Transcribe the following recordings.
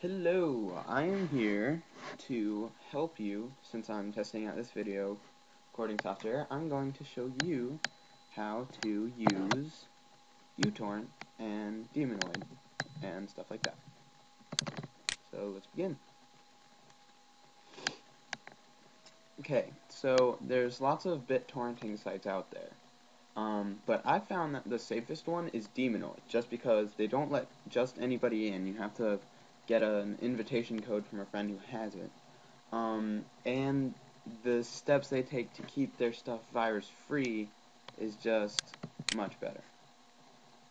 Hello, I am here to help you. Since I'm testing out this video recording software, I'm going to show you how to use uTorrent and Demonoid and stuff like that. So let's begin. Okay, so there's lots of BitTorrenting sites out there, but I found that the safest one is Demonoid, just because they don't let just anybody in. You have to get an invitation code from a friend who has it. And the steps they take to keep their stuff virus free is just much better.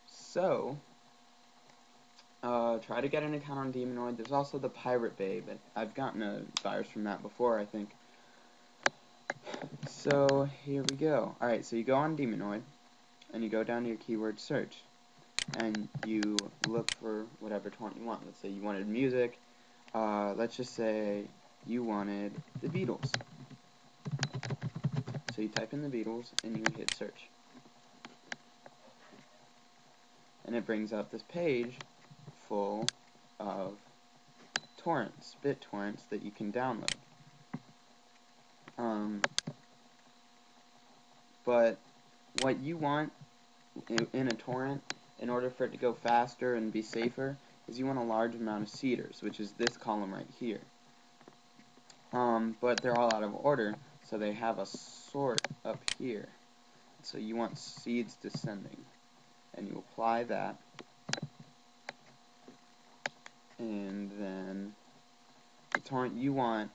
So, try to get an account on Demonoid. There's also the Pirate Bay, but I've gotten a virus from that before, I think. So, here we go. Alright, so you go on Demonoid, and you go down to your keyword search, and you look for whatever torrent you want. Let's say you wanted music. Let's just say you wanted the Beatles. So you type in the Beatles and you hit search. And it brings up this page full of torrents, BitTorrents that you can download. But what you want in a torrent, in order for it to go faster and be safer, is you want a large amount of seeders, which is this column right here. But they're all out of order, so they have a sort up here. So you want seeds descending, and you apply that, and then the torrent you want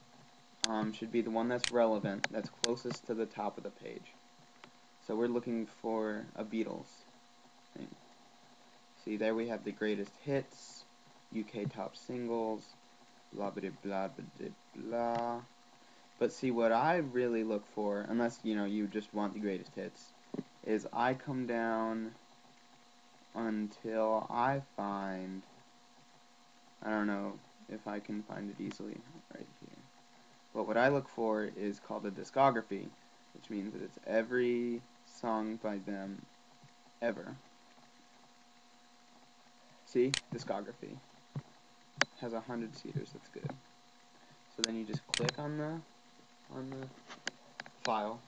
should be the one that's relevant, that's closest to the top of the page. So we're looking for a Beatles thing. See, there we have the greatest hits, UK top singles, blah blah blah blah blah. But see, what I really look for, unless you just want the greatest hits, is I come down until I find, I don't know if I can find it easily right here. But what I look for is called a discography, which means that it's every song by them ever. See, discography has 100 seeders. That's good. So then you just click on the file.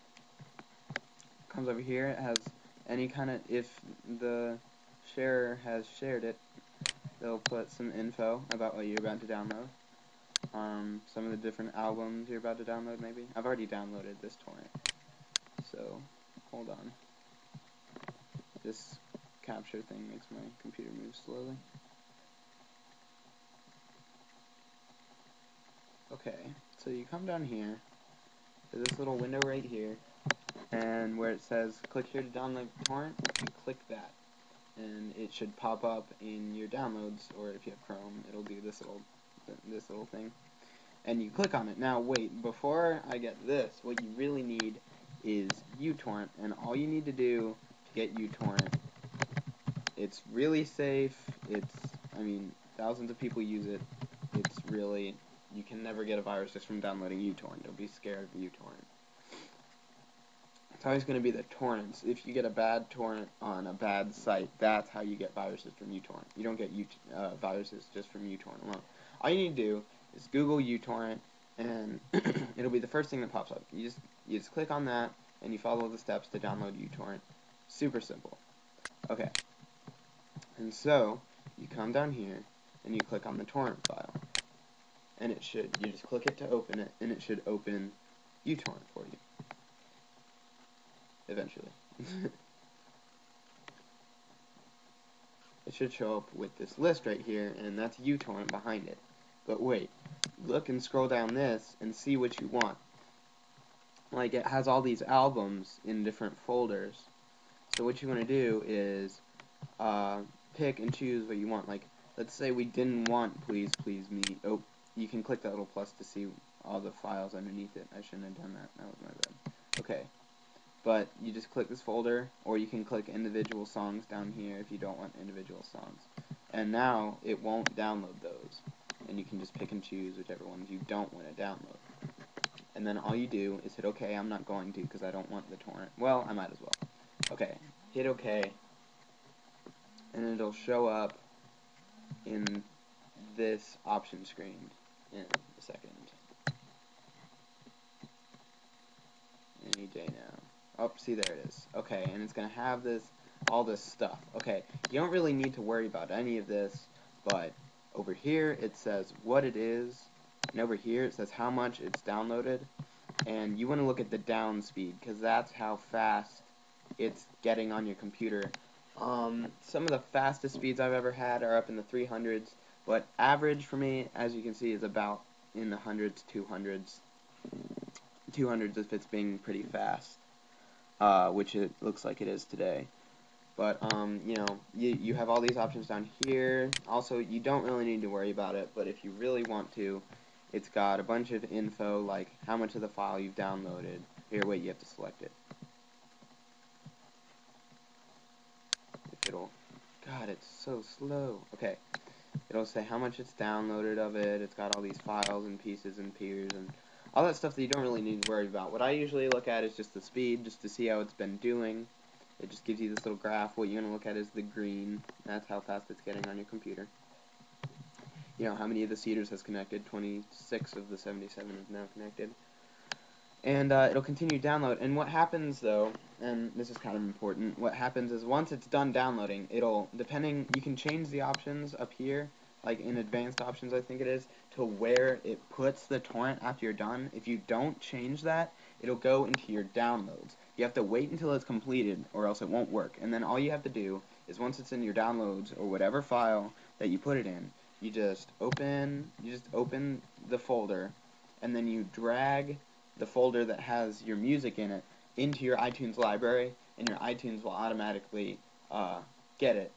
Comes over here. It has any kind of, if the sharer has shared it, they'll put some info about what you're about to download. Some of the different albums you're about to download, maybe. I've already downloaded this torrent, so hold on. This capture thing makes my computer move slowly. Okay, so you come down here to this little window right here, and where it says click here to download torrent, you click that, and it should pop up in your downloads, or if you have Chrome, it'll do this little thing, and you click on it. Now wait, before I get this, what you really need is uTorrent, and all you need to do to get uTorrent, it's really safe. Thousands of people use it. It's really, you can never get a virus just from downloading uTorrent. Don't be scared of uTorrent. It's always going to be the torrents. If you get a bad torrent on a bad site, that's how you get viruses from uTorrent. You don't get viruses just from uTorrent alone. All you need to do is Google uTorrent, and it'll be the first thing that pops up. You just click on that, and you follow the steps to download uTorrent. Super simple. Okay. And so, you come down here, and you click on the torrent file. And you just click it to open it, and it should open uTorrent for you. Eventually. It should show up with this list right here, and that's uTorrent behind it. But wait, look and scroll down this, and see what you want. Like, it has all these albums in different folders. So what you want to do is pick and choose what you want. Like, let's say we didn't want Please Please Me. Oh, you can click that little plus to see all the files underneath it. I shouldn't have done that. That was my bad. Okay. But you just click this folder, or you can click individual songs down here if you don't want individual songs. And now it won't download those. And you can just pick and choose whichever ones you don't want to download. And then all you do is hit OK. I'm not going to because I don't want the torrent. Well, I might as well. Okay. Hit OK. And it'll show up in this option screen in a second. Any day now. Oh, see, there it is. Okay, and it's going to have all this stuff. Okay, you don't really need to worry about any of this, but over here it says what it is, and over here it says how much it's downloaded, and you want to look at the down speed, because that's how fast it's getting on your computer. Some of the fastest speeds I've ever had are up in the 300s, but average for me, as you can see, is about in the 100s, 200s. 200s if it's being pretty fast, which it looks like it is today. But, you know, you have all these options down here. Also, you don't really need to worry about it, but if you really want to, it's got a bunch of info, like how much of the file you've downloaded. Here, wait, you have to select it. If it'll... God, it's so slow. Okay. It'll say how much it's downloaded of it. It's got all these files and pieces and peers and all that stuff that you don't really need to worry about. What I usually look at is just the speed, just to see how it's been doing. It just gives you this little graph. What you're going to look at is the green. That's how fast it's getting on your computer. You know, how many of the seeders has connected. 26 of the 77 is now connected. And it'll continue to download. And what happens, though, and this is kind of important, what happens is once it's done downloading, it'll, you can change the options up here, like in advanced options I think it is, to where it puts the torrent after you're done. If you don't change that, it'll go into your downloads. You have to wait until it's completed or else it won't work. And then all you have to do is once it's in your downloads or whatever file that you put it in, you just open the folder and then you drag the folder that has your music in it into your iTunes library, and your iTunes will automatically get it.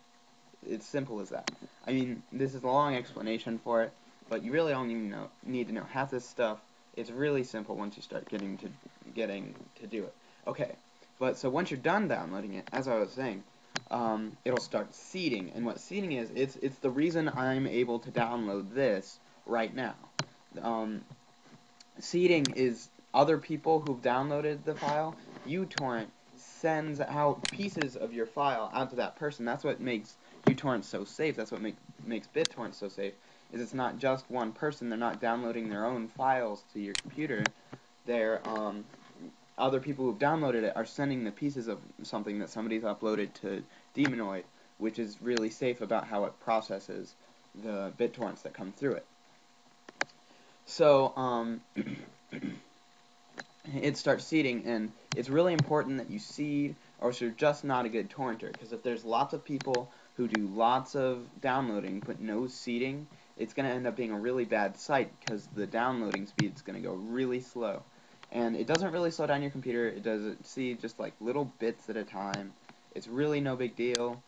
It's simple as that. I mean, this is a long explanation for it, but you really only need to know half this stuff. It's really simple once you start getting to do it. Okay, but so once you're done downloading it, as I was saying, it'll start seeding, and what seeding is, it's the reason I'm able to download this right now. Seeding is other people who've downloaded the file. uTorrent sends out pieces of your file out to that person. That's what makes uTorrent so safe. That's what makes BitTorrent so safe. Is it's not just one person. They're not downloading their own files to your computer. They're other people who've downloaded it are sending the pieces of something that somebody's uploaded to Demonoid, which is really safe about how it processes the BitTorrents that come through it. So, it starts seeding, and it's really important that you seed, or else you're just not a good torrenter, because if there's lots of people who do lots of downloading but no seeding, it's going to end up being a really bad site, because the downloading speed is going to go really slow. And it doesn't really slow down your computer. It does seed just like little bits at a time. It's really no big deal.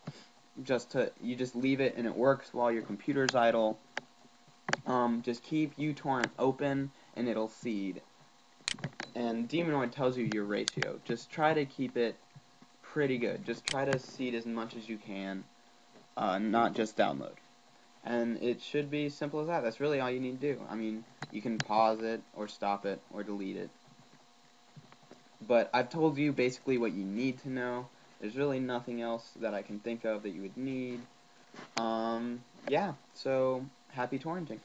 You just leave it and it works while your computer's idle. Just keep uTorrent open and it'll seed. And Demonoid tells you your ratio. Just try to keep it pretty good. Just try to seed as much as you can, not just download. And it should be simple as that. That's really all you need to do. I mean, you can pause it or stop it or delete it. But I've told you basically what you need to know. There's really nothing else that I can think of that you would need. Yeah, so happy torrenting.